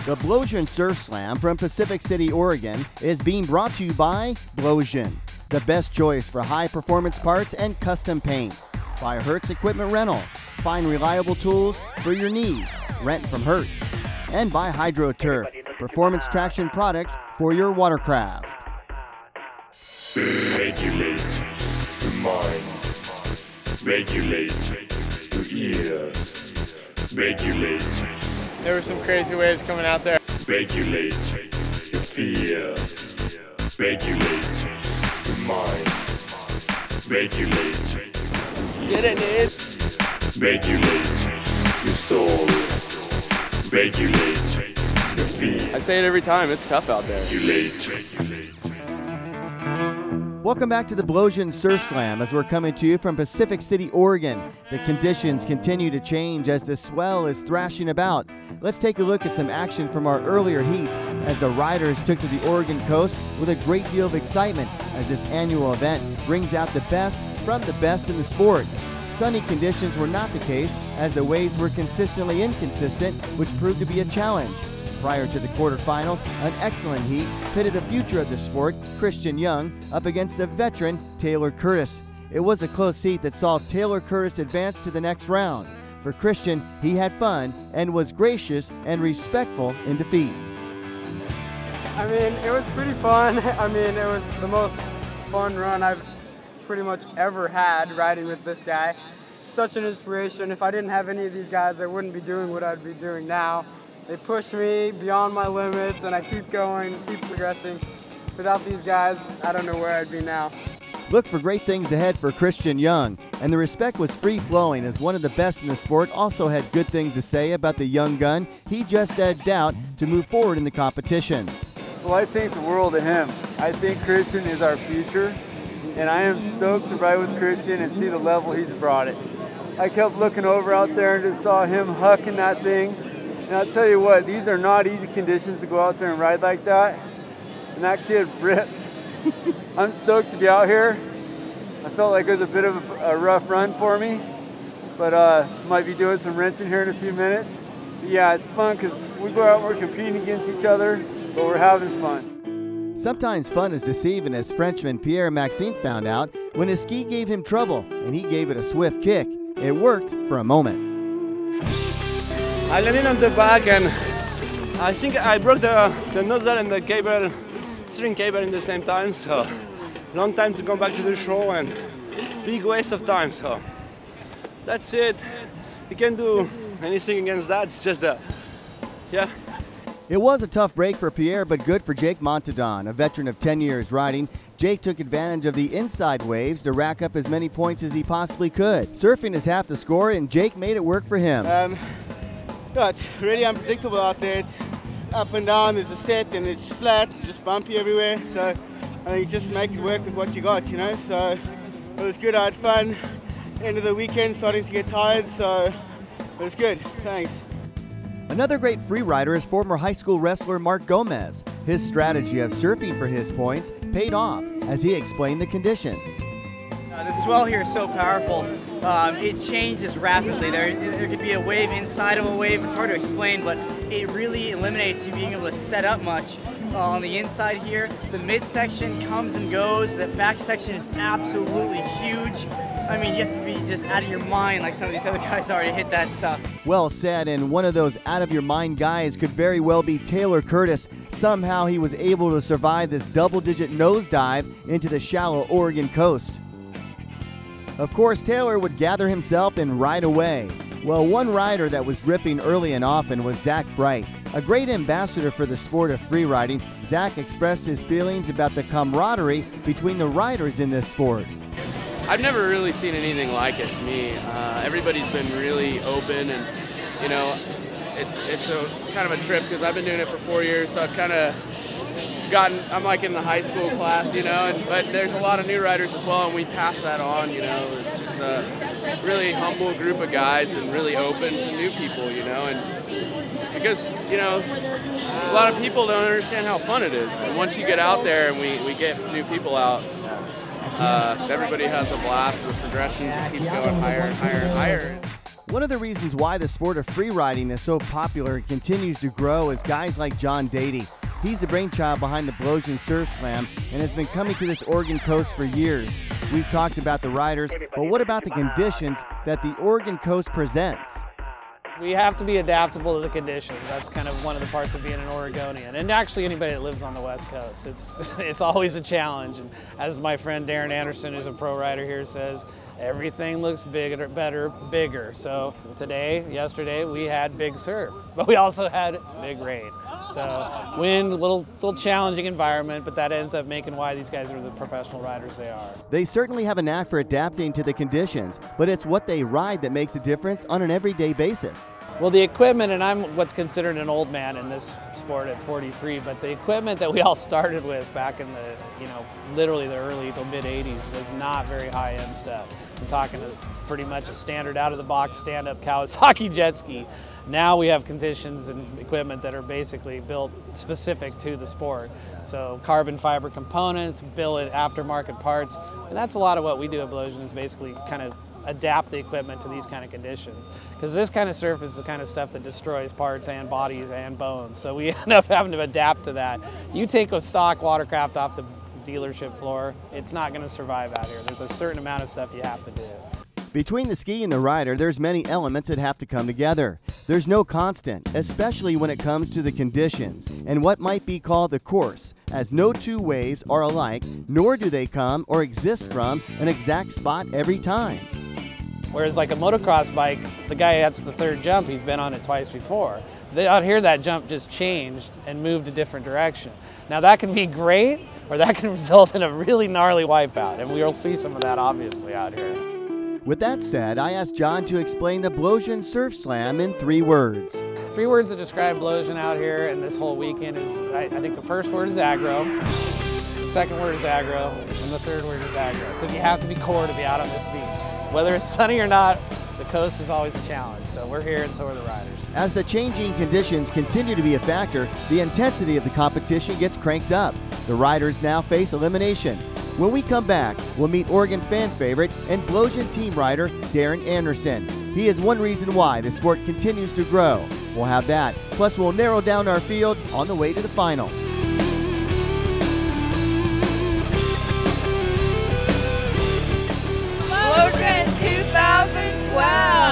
The Blowsion Surf Slam from Pacific City, Oregon is being brought to you by Blowsion, the best choice for high-performance parts and custom paint. By Hertz Equipment Rental, find reliable tools for your needs, rent from Hertz. And by Hydro Turf, performance traction products for your watercraft. Regulate the mind, regulate your ears, regulate. There were some crazy waves coming out there. Regulate your fear, regulate your mind, regulate. Get it, dude. Regulate your soul, regulate your fear. I say it every time, it's tough out there. Regulate. Welcome back to the Blowsion Surf Slam as we're coming to you from Pacific City, Oregon. The conditions continue to change as the swell is thrashing about. Let's take a look at some action from our earlier heats as the riders took to the Oregon coast with a great deal of excitement as this annual event brings out the best from the best in the sport. Sunny conditions were not the case as the waves were consistently inconsistent, which proved to be a challenge. Prior to the quarterfinals, an excellent heat pitted the future of the sport, Christian Young, up against the veteran Taylor Curtis. It was a close heat that saw Taylor Curtis advance to the next round. For Christian, he had fun and was gracious and respectful in defeat. I mean, it was pretty fun. I mean, it was the most fun run I've pretty much ever had riding with this guy. Such an inspiration. If I didn't have any of these guys, I wouldn't be doing what I'd be doing now. They push me beyond my limits and I keep going, keep progressing. Without these guys, I don't know where I'd be now. Look for great things ahead for Christian Young, and the respect was free-flowing as one of the best in the sport also had good things to say about the young gun. He just edged out to move forward in the competition. Well, I think the world of him. I think Christian is our future, and I am stoked to ride with Christian and see the level he's brought it. I kept looking over out there and just saw him hucking that thing. And I'll tell you what, these are not easy conditions to go out there and ride like that. And that kid rips. I'm stoked to be out here. I felt like it was a bit of a rough run for me, but might be doing some wrenching here in a few minutes. But yeah, it's fun because we go out and we're competing against each other, but we're having fun. Sometimes fun is deceiving, as Frenchman Pierre-Maxime found out when his ski gave him trouble and he gave it a swift kick. It worked for a moment. I landed on the back and I think I broke the nozzle and the cable, string cable in the same time, so long time to come back to the shore and big waste of time, so that's it. You can't do anything against that, it's just yeah. It was a tough break for Pierre, but good for Jake Montadon, a veteran of 10 years riding. Jake took advantage of the inside waves to rack up as many points as he possibly could. Surfing is half the score, and Jake made it work for him. No, it's really unpredictable out there. It's up and down, there's a set, and it's flat, just bumpy everywhere. So I think just make it work with what you got, you know. So it was good, I had fun. End of the weekend, starting to get tired, so it was good. Thanks. Another great free rider is former high school wrestler Mark Gomez. His strategy of surfing for his points paid off as he explained the conditions. The swell here is so powerful. It changes rapidly. There could be a wave inside of a wave. It's hard to explain, but it really eliminates you being able to set up much. On the inside here, the midsection comes and goes. The back section is absolutely huge. I mean, you have to be just out of your mind like some of these other guys are to hit that stuff. Well said, and one of those out-of-your-mind guys could very well be Taylor Curtis. Somehow he was able to survive this double-digit nosedive into the shallow Oregon coast. Of course, Taylor would gather himself and ride away. Well, one rider that was ripping early and often was Zack Bright. A great ambassador for the sport of freeriding, Zack expressed his feelings about the camaraderie between the riders in this sport. I've never really seen anything like it to me. Everybody's been really open, and you know, it's a kind of a trip because I've been doing it for 4 years, so I've kind of I'm like in the high school class, you know, but there's a lot of new riders as well, and we pass that on, you know. It's just a really humble group of guys and really open to new people, you know, and because, you know, a lot of people don't understand how fun it is. And once you get out there and we get new people out, everybody has a blast, and the progression just keeps going higher and higher and higher. One of the reasons why the sport of free riding is so popular and continues to grow is guys like John Dady. He's the brainchild behind the Blowsion Surf Slam and has been coming to this Oregon coast for years. We've talked about the riders, but what about the conditions that the Oregon coast presents? We have to be adaptable to the conditions. That's kind of one of the parts of being an Oregonian, and actually anybody that lives on the West Coast. It's always a challenge, and as my friend Darren Anderson, who's a pro rider here, says, everything looks bigger, better, bigger. So yesterday, we had big surf, but we also had big rain. So wind, little challenging environment, but that ends up making why these guys are the professional riders they are. They certainly have a knack for adapting to the conditions, but it's what they ride that makes a difference on an everyday basis. Well, the equipment, and I'm what's considered an old man in this sport at 43, but the equipment that we all started with back in the, literally the mid 80s was not very high-end stuff. I'm talking as pretty much a standard out-of-the-box stand-up Kawasaki jet ski. Now we have conditions and equipment that are basically built specific to the sport. So carbon fiber components, billet aftermarket parts, and that's a lot of what we do at Blowsion is basically kind of adapt the equipment to these kind of conditions. Because this kind of surf is the kind of stuff that destroys parts and bodies and bones. So we end up having to adapt to that. You take a stock watercraft off the dealership floor, it's not going to survive out here. There's a certain amount of stuff you have to do. Between the ski and the rider, there's many elements that have to come together. There's no constant, especially when it comes to the conditions and what might be called the course, as no two waves are alike, nor do they come or exist from an exact spot every time. Whereas like a motocross bike, the guy that's the third jump, he's been on it twice before. Out here, that jump just changed and moved a different direction. Now that can be great, or that can result in a really gnarly wipeout, and we'll see some of that obviously out here. With that said, I asked John to explain the Blowsion Surf Slam in 3 words. 3 words to describe Blowsion out here and this whole weekend is, I think the first word is aggro, the second word is aggro, and the third word is aggro, because you have to be core to be out on this beach. Whether it's sunny or not, the coast is always a challenge, so we're here and so are the riders. As the changing conditions continue to be a factor, the intensity of the competition gets cranked up. The riders now face elimination. When we come back, we'll meet Oregon fan favorite and Blowsion team rider Darren Anderson. He is one reason why the sport continues to grow. We'll have that, plus we'll narrow down our field on the way to the final. Blowsion 2012.